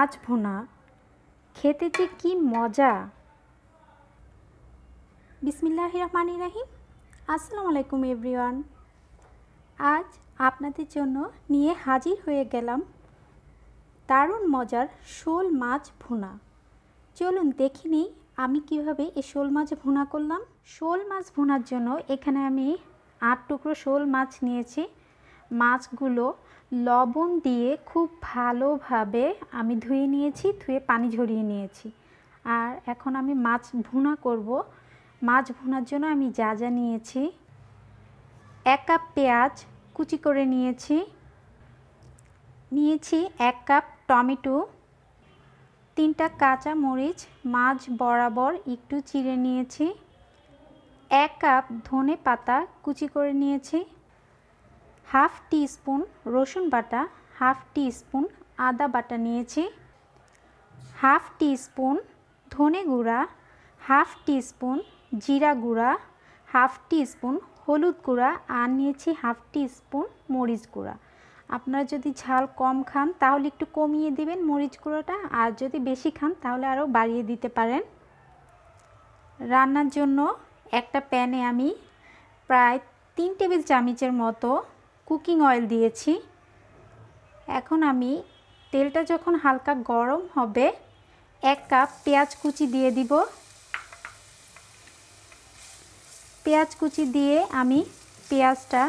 মাছ ভুনা খেতে যে কি মজা। বিসমিল্লাহির রহমানির রহিম। আসসালামু আলাইকুম এভরিওয়ান। আজ আপনাদের জন্য নিয়ে হাজির হয়ে গেলাম দারুণ মজার শোল মাছ ভুনা। চলুন দেখে নিই আমি কিভাবে এই শোল মাছ ভুনা করলাম। শোল মাছ ভুনার জন্য এখানে আমি 8 টুকরো শোল মাছ নিয়েছি। মাছগুলো লবণ দিয়ে খুব ভালোভাবে আমি ধুয়ে নিয়েছি, ধুয়ে পানি ঝরিয়ে নিয়েছি। আর এখন আমি মাছ ভুনা করব। মাছ ভুনার জন্য আমি যা যা নিয়েছি: 1 কাপ পেঁয়াজ কুচি করে নিয়েছি, 1 কাপ টমেটো, 3টা কাঁচা মরিচ মাছ বরাবর একটু চিড়ে নিয়েছি, 1 কাপ ধনে পাতা কুচি করে নিয়েছি, হাফ টি স্পুন রসুন বাটা, হাফ টি স্পুন আদা বাটা নিয়েছি, হাফ টি স্পুন ধনে গুঁড়া, হাফ টি স্পুন জিরা গুঁড়া, হাফ টি স্পুন হলুদ গুঁড়া আর নিয়েছি হাফ টি স্পুন মরিচ গুঁড়া। আপনারা যদি ঝাল কম খান তাহলে একটু কমিয়ে দিবেন মরিচ গুঁড়োটা, আর যদি বেশি খান তাহলে আরও বাড়িয়ে দিতে পারেন। রান্নার জন্য একটা প্যানে আমি প্রায় 3 টেবিল চামচের মতো কুকিং অয়েল দিয়েছি। এখন আমি তেলটা যখন হালকা গরম হবে 1 কাপ পেঁয়াজ কুচি দিয়ে দিব। পেঁয়াজ কুচি দিয়ে আমি পেঁয়াজটা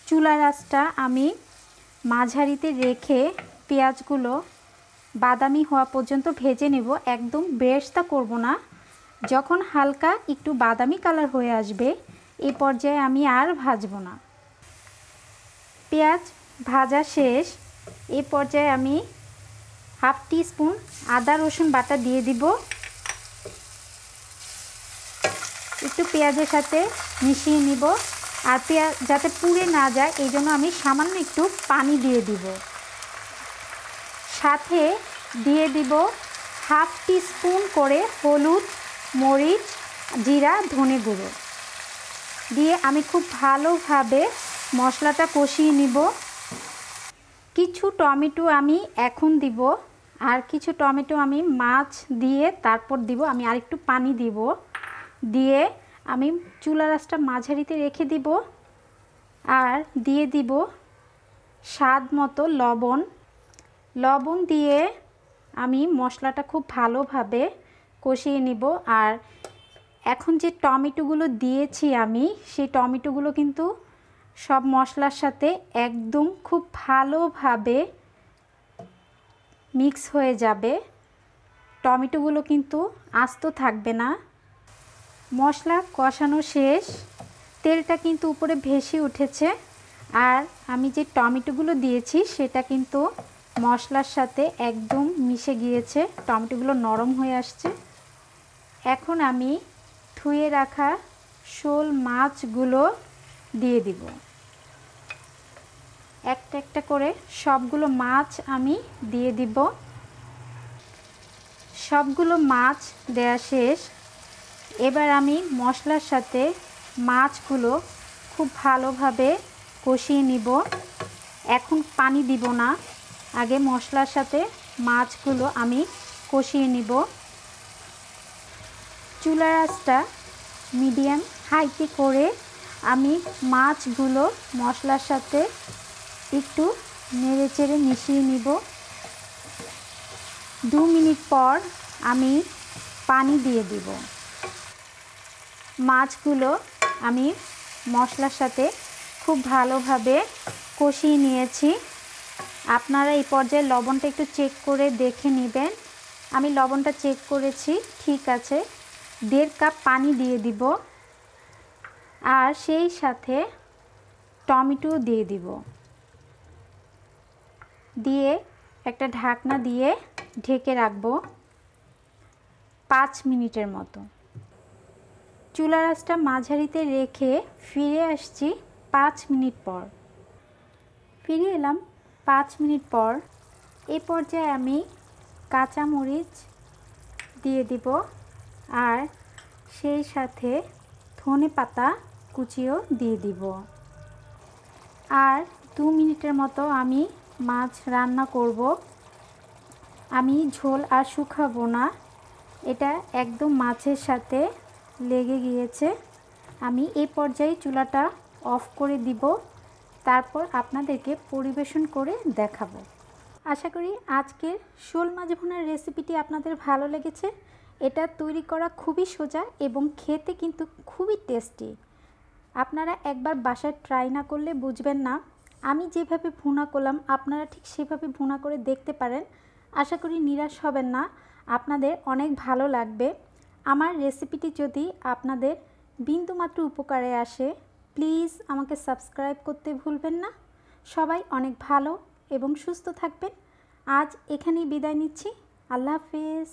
চুলার আঁচটা আমি মাঝারিতে রেখে পেঁয়াজগুলো বাদামি হওয়া পর্যন্ত ভেজে নেব। একদম বেরেস্তা করব না। যখন হালকা একটু বাদামি কালার হয়ে আসবে এই পর্যায়ে আমি আর ভাজবো না। পেঁয়াজ ভাজা শেষ। এই পর্যায়ে আমি হাফ টি স্পুন আদা রসুন বাটা দিয়ে দিব। একটু পেঁয়াজের সাথে মিশিয়ে নিব। আর পেঁয়াজ যাতে পুড়ে না যায় এই জন্য আমি সামান্য একটু পানি দিয়ে দিব। সাথে দিয়ে দিব হাফ টি স্পুন করে হলুদ, মরিচ, জিরা, ধনে গুঁড়ো দিয়ে আমি খুব ভালোভাবে মশলাটা কষিয়ে নিব। কিছু টমেটো আমি এখন দিব, আর কিছু টমেটো আমি মাছ দিয়ে তারপর দিব। আমি আরেকটু পানি দিব, দিয়ে আমি চুলার আঁচটা মাঝারিতে রেখে দিব। আর দিয়ে দিব স্বাদ মতো লবণ দিয়ে আমি মশলাটা খুব ভালোভাবে কষিয়ে নিব। আর এখন যে টমেটোগুলো দিয়েছি আমি, সেই টমেটোগুলো কিন্তু সব মশলার সাথে একদম খুব ভালোভাবে মিক্স হয়ে যাবে। টমেটোগুলো কিন্তু আস্ত থাকবে না। মশলা কষানো শেষ, তেলটা কিন্তু উপরে ভেসে উঠেছে। আর আমি যে টমেটোগুলো দিয়েছি সেটা কিন্তু মশলার সাথে একদম মিশে গিয়েছে, টমেটোগুলো নরম হয়ে আসছে। এখন আমি ধুয়ে রাখা শোল মাছগুলো দিয়ে দিব। একটা একটা করে সবগুলো মাছ আমি দিয়ে দিব। সবগুলো মাছ দেয়া শেষ। এবার আমি মশলার সাথে মাছগুলো খুব ভালোভাবে কষিয়ে নিব। এখন পানি দিব না, আগে মশলার সাথে মাছগুলো আমি কষিয়ে নিব। চুলার আঁচটা মিডিয়াম হাইতে করে আমি মাছগুলো মশলার সাথে একটু নেড়েচেড়ে মিশিয়ে নিব। 2 মিনিট পর আমি পানি দিয়ে দিব। মাছগুলো আমি মশলার সাথে খুব ভালোভাবে কষিয়ে নিয়েছি। আপনারা এই পর্যায়ে লবণটা একটু চেক করে দেখে নেবেন। আমি লবণটা চেক করেছি, ঠিক আছে। 1.5 কাপ পানি দিয়ে দিব। আর সেই সাথে টমেটো দিয়ে দিব। দিয়ে একটা ঢাকনা দিয়ে ঢেকে রাখবো 5 মিনিটের মতো। চুলার আঁচটা মাঝারিতে রেখে ফিরে আসছি 5 মিনিট পর। ফিরে এলাম 5 মিনিট পর। এই পর্যায়ে আমি কাঁচা মরিচ দিয়ে দিব, আর সেই সাথে ধনে পাতা কুচিও দিয়ে দিব। আর 2 মিনিটের মতো আমি মাছ রান্না করব। আমি ঝোল আর শুকাবো না, এটা একদম মাছের সাথে লেগে গিয়েছে। আমি এই পর্যায়ে চুলাটা অফ করে দিব, তারপর আপনাদেরকে পরিবেশন করে দেখাবো। আশা করি আজকের শোল মাছ ভুনার রেসিপিটি আপনাদের ভালো লেগেছে। এটা তৈরি করা খুবই সোজা এবং খেতে কিন্তু খুবই টেস্টি। আপনারা একবার বাসায় ট্রাই না করলে বুঝবেন না। আমি যেভাবে ভুনা করলাম আপনারা ঠিক সেভাবে ভুনা করে দেখতে পারেন। আশা করি নিরাশ হবেন না, আপনাদের অনেক ভালো লাগবে। আমার রেসিপিটি যদি আপনাদের বিন্দুমাত্র উপকারে আসে, প্লিজ আমাকে সাবস্ক্রাইব করতে ভুলবেন না। সবাই অনেক ভালো এবং সুস্থ থাকবেন। আজ এখানেই বিদায় নিচ্ছি। আল্লাহ হাফেজ।